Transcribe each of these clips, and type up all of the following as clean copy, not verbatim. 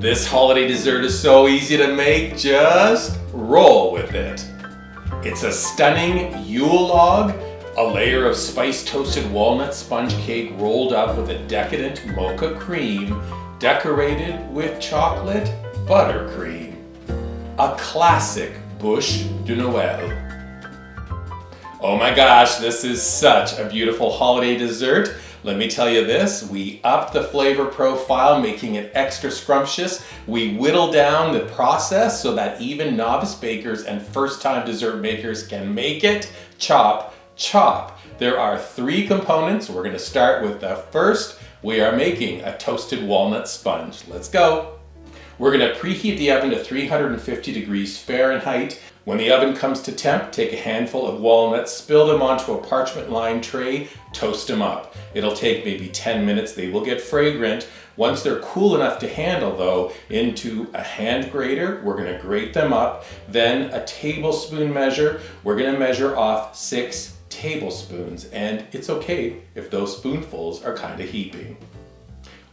This holiday dessert is so easy to make, just roll with it. It's a stunning Yule log, a layer of spiced toasted walnut sponge cake rolled up with a decadent mocha cream, decorated with chocolate buttercream. A classic Bûche De Noël. Oh my gosh, this is such a beautiful holiday dessert. Let me tell you this, we upped the flavor profile, making it extra scrumptious. We whittled down the process so that even novice bakers and first-time dessert makers can make it. Chop, chop. There are 3 components. We're gonna start with the first. We are making a toasted walnut sponge. Let's go. We're gonna preheat the oven to 350 degrees Fahrenheit. When the oven comes to temp, take a handful of walnuts, spill them onto a parchment lined tray, toast them up. It'll take maybe 10 minutes, they will get fragrant. Once they're cool enough to handle though, into a hand grater, we're gonna grate them up. Then a tablespoon measure, we're gonna measure off 6 tablespoons, and it's okay if those spoonfuls are kind of heaping.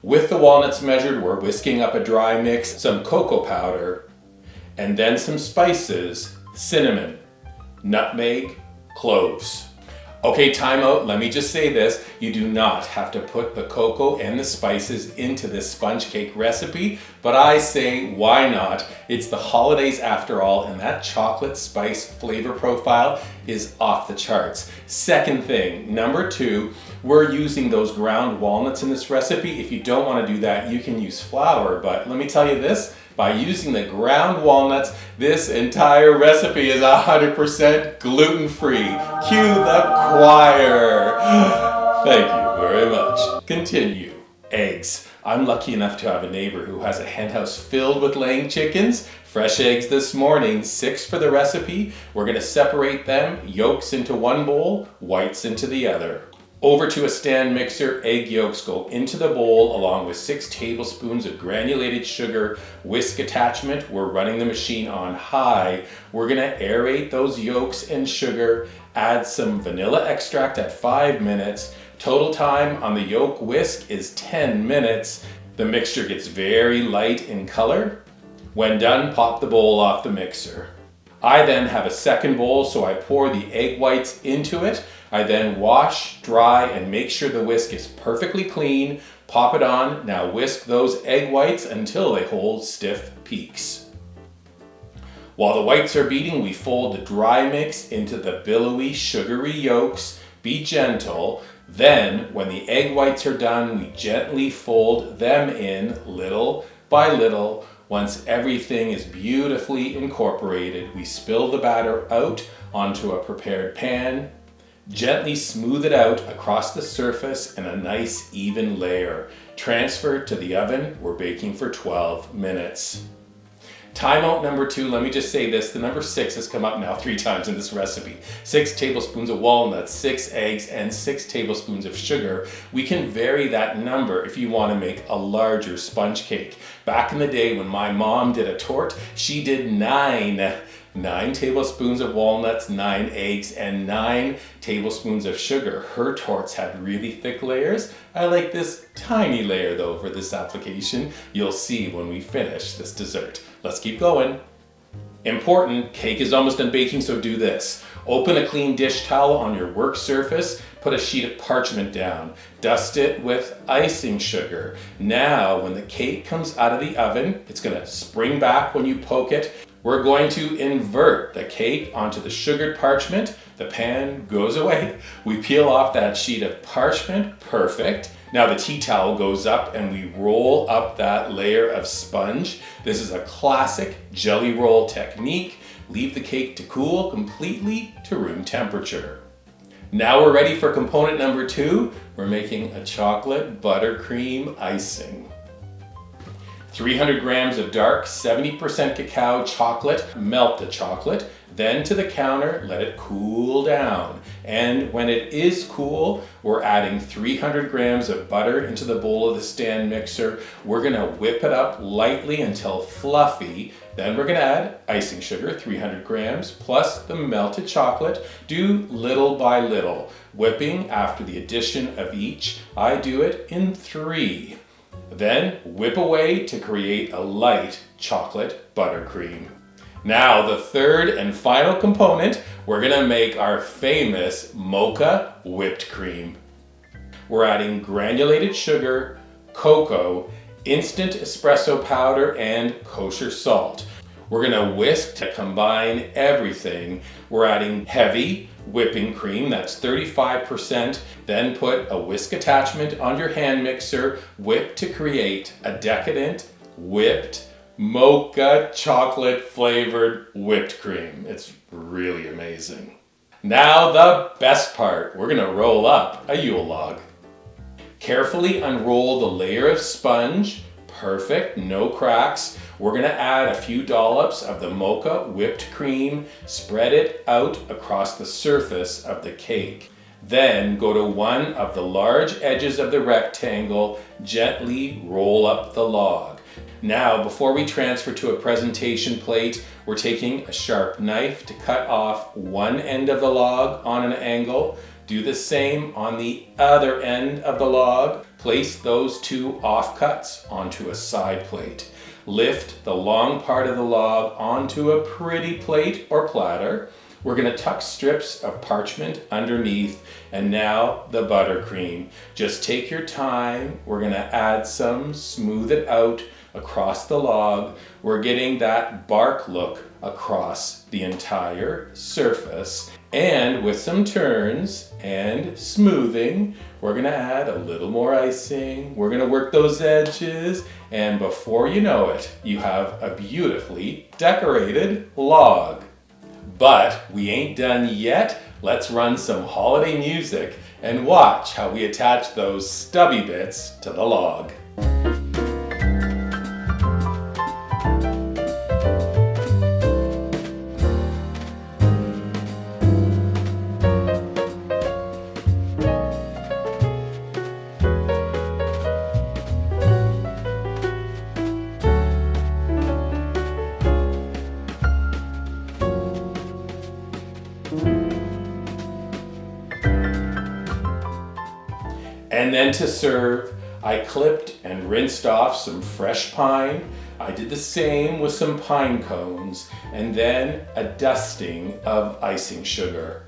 With the walnuts measured, we're whisking up a dry mix, some cocoa powder, and then some spices, cinnamon, nutmeg, cloves. Okay, time out. Let me just say this. You do not have to put the cocoa and the spices into this sponge cake recipe, but I say, why not? It's the holidays after all, and that chocolate spice flavor profile is off the charts. Second thing, number 2, we're using those ground walnuts in this recipe. If you don't want to do that, you can use flour, but let me tell you this, by using the ground walnuts, this entire recipe is 100% gluten-free. Cue the choir. Thank you very much. Continue. Eggs. I'm lucky enough to have a neighbor who has a hen house filled with laying chickens. Fresh eggs this morning, 6 for the recipe. We're gonna separate them, yolks into one bowl, whites into the other. Over to a stand mixer, egg yolks go into the bowl along with 6 tablespoons of granulated sugar, whisk attachment. We're running the machine on high. We're gonna aerate those yolks and sugar, add some vanilla extract at 5 minutes. Total time on the yolk whisk is 10 minutes. The mixture gets very light in color. When done, pop the bowl off the mixer. I then have a second bowl, so I pour the egg whites into it. I then wash, dry, and make sure the whisk is perfectly clean. Pop it on. Now whisk those egg whites until they hold stiff peaks. While the whites are beating, we fold the dry mix into the billowy, sugary yolks. Be gentle. Then, when the egg whites are done, we gently fold them in little by little. Once everything is beautifully incorporated, we spill the batter out onto a prepared pan. Gently smooth it out across the surface in a nice even layer. Transfer to the oven. We're baking for 12 minutes. Timeout number 2, let me just say this, the number 6 has come up now 3 times in this recipe. 6 tablespoons of walnuts, 6 eggs, and 6 tablespoons of sugar. We can vary that number if you want to make a larger sponge cake. Back in the day when my mom did a torte, she did 9 tablespoons of walnuts, 9 eggs, and 9 tablespoons of sugar. Her tortes had really thick layers. I like this tiny layer though for this application. You'll see when we finish this dessert. Let's keep going. Important, cake is almost done baking, so do this. Open a clean dish towel on your work surface, put a sheet of parchment down, dust it with icing sugar. Now, when the cake comes out of the oven, it's gonna spring back when you poke it. We're going to invert the cake onto the sugared parchment. The pan goes away. We peel off that sheet of parchment, perfect. Now the tea towel goes up and we roll up that layer of sponge. This is a classic jelly roll technique. Leave the cake to cool completely to room temperature. Now we're ready for component number 2. We're making a chocolate buttercream icing. 300 grams of dark 70% cacao chocolate, melt the chocolate, then to the counter, let it cool down. And when it is cool, we're adding 300 grams of butter into the bowl of the stand mixer. We're gonna whip it up lightly until fluffy. Then we're gonna add icing sugar, 300 grams, plus the melted chocolate. Do little by little, whipping after the addition of each. I do it in 3. Then whip away to create a light chocolate buttercream. Now the third and final component, we're gonna make our famous mocha whipped cream. We're adding granulated sugar, cocoa, instant espresso powder, and kosher salt. We're gonna whisk to combine everything. We're adding heavy whipping cream, that's 35%. Then put a whisk attachment on your hand mixer, whip to create a decadent, whipped, mocha chocolate flavored whipped cream. It's really amazing. Now the best part, we're gonna roll up a Yule log. Carefully unroll the layer of sponge, perfect, no cracks. We're gonna add a few dollops of the mocha whipped cream, spread it out across the surface of the cake. Then go to one of the large edges of the rectangle, gently roll up the log. Now, before we transfer to a presentation plate, we're taking a sharp knife to cut off one end of the log on an angle. Do the same on the other end of the log. Place those two offcuts onto a side plate. Lift the long part of the log onto a pretty plate or platter. We're gonna tuck strips of parchment underneath, and now the buttercream. Just take your time. We're gonna add some, smooth it out across the log. We're getting that bark look across the entire surface. And with some turns and smoothing, we're gonna add a little more icing. We're gonna work those edges, and before you know it, you have a beautifully decorated log. But we ain't done yet. Let's run some holiday music and watch how we attach those stubby bits to the log. And then to serve, I clipped and rinsed off some fresh pine. I did the same with some pine cones, and then a dusting of icing sugar.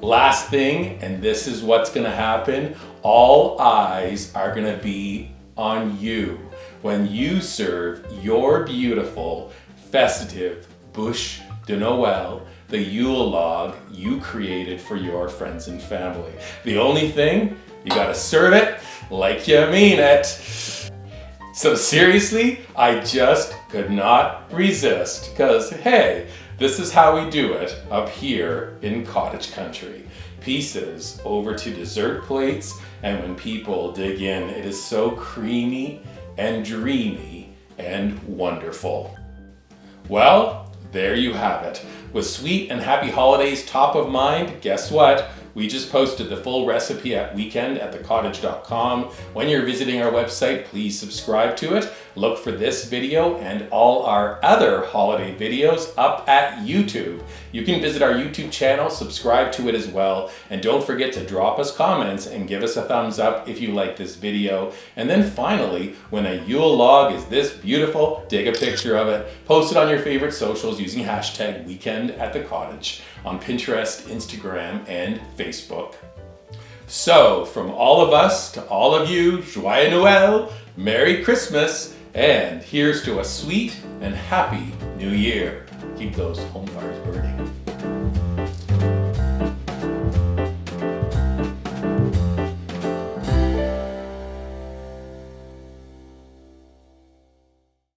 Last thing, and this is what's gonna happen, all eyes are gonna be on you when you serve your beautiful, festive Bûche De Noël, the Yule log you created for your friends and family. The only thing, you gotta serve it like you mean it. So seriously, I just could not resist, because hey, this is how we do it up here in cottage country. Pieces over to dessert plates, and when people dig in, it is so creamy and dreamy and wonderful. Well, there you have it. With sweet and happy holidays top of mind, guess what? We just posted the full recipe at weekend@thecottage.com. When you're visiting our website, please subscribe to it. Look for this video and all our other holiday videos up at YouTube. You can visit our YouTube channel, subscribe to it as well, and don't forget to drop us comments and give us a thumbs up if you like this video. And then finally, when a Yule log is this beautiful, take a picture of it, post it on your favorite socials using hashtag weekend@thecottage on Pinterest, Instagram, and Facebook. So, from all of us to all of you, Joyeux Noël, Merry Christmas, and here's to a sweet and happy New Year. Keep those home fires burning.